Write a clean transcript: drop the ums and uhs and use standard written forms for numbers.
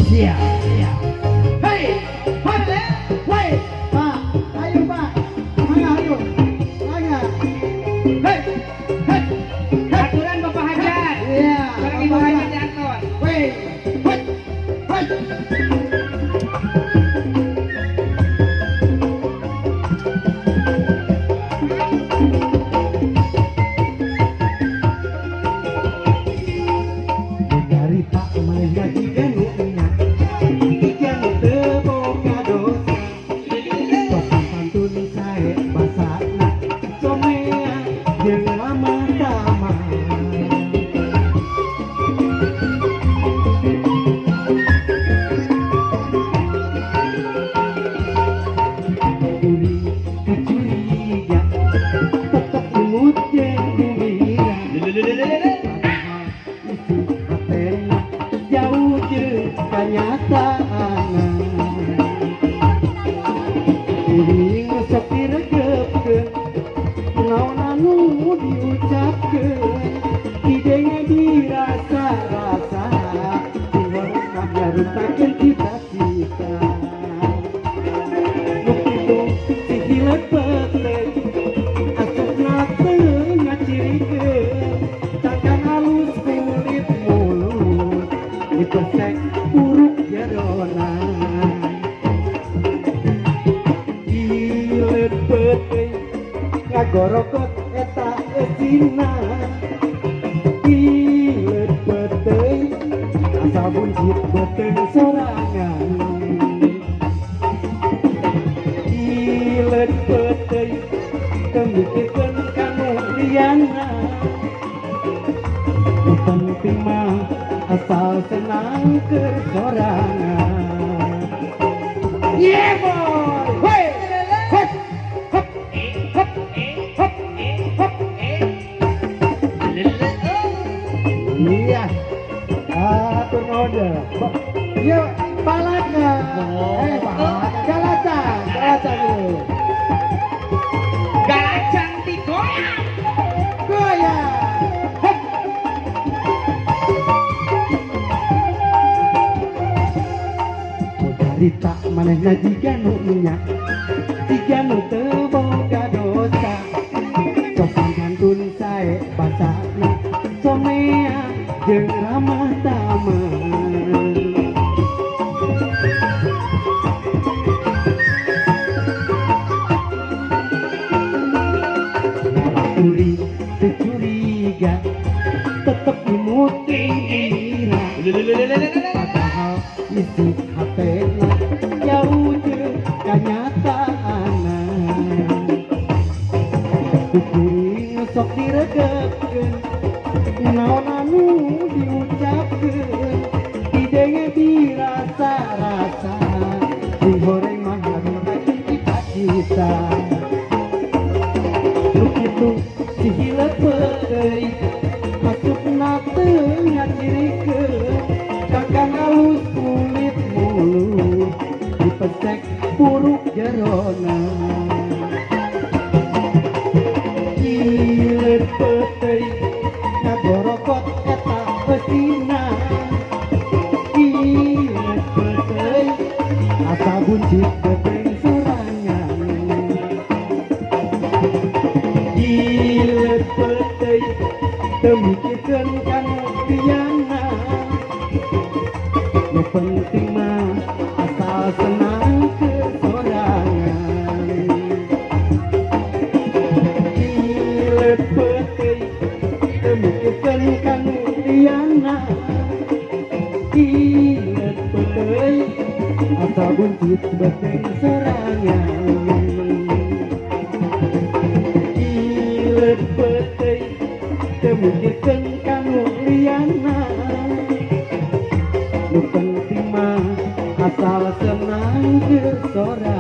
Siap, siap. Hei, hei, hei, Pak, ayo Pak, mana ayo, mana? Hei, hei, Aturan Bapak Hajat. iya, Sekarang Ibu Hajat diatur. hei, hei, hei. Dari Pak main gaji genuknya, ikan teboga dosa. Sopan pantun saya basana, somea jeung lama tama. Uri kecuriga, tetep imut jeung gembira. Padahal isi hatena jauh jeung kanyataan. Iring sok diregepkeun, naon anu diucapkeun, idenya dirasa-rasa, sehingga ngarutakeun cita-cita. Nu kitu si hilet peteng, asupna teu ngacirikeun, cangkang halus kulit mulut, dipesek buruk jerona. Ilet peteng ngagorokot eta eusina. Ilet peteng asa buncit beteng sorangan. Ilet peteng teu mikirkeun kanu liana. Nu penting mah asal senang keur sorangan. Yeah boy, hey, hop, hop, hop, hop, hop. Iya, atur node. Iya, palaka. Palaka, galacan, galacan dulu. Galacang digoyang. Goyang. Hop. Cerita manehna jiga nu minyak, jiga nu teu boga dosa. Sopan santun sae basana, somea jeung ramah tamah. Uri teu curiga, tetep imut gembira. Padahal isi hatena jauh jeung kanyataan. Kuring sok diregepkeun, naon anu diucapkeun, idenya dirasa-rasa, digoreng mah ngarutakeun cita-cita. Nu kitu si hilet peteuing, asupna teu ngacirikeun, cangkang halus kulit mulut, dipesek buruk jerona. Ilet peteuing ngagorokot eta eusina. Ilet peteuing asa buncit beteng sorangan. Ilet peteuing teu mikirkeun kanu liana. Nu penting mah asal senang keur sorangan. Ilet peteuing teu mikirkeun kanu liana. Ilet peteuing asa buncit beteng sorangan. Ilet peteuing teu mikirkeun kanu liana. Nu penting mah asal senang keur sorangan.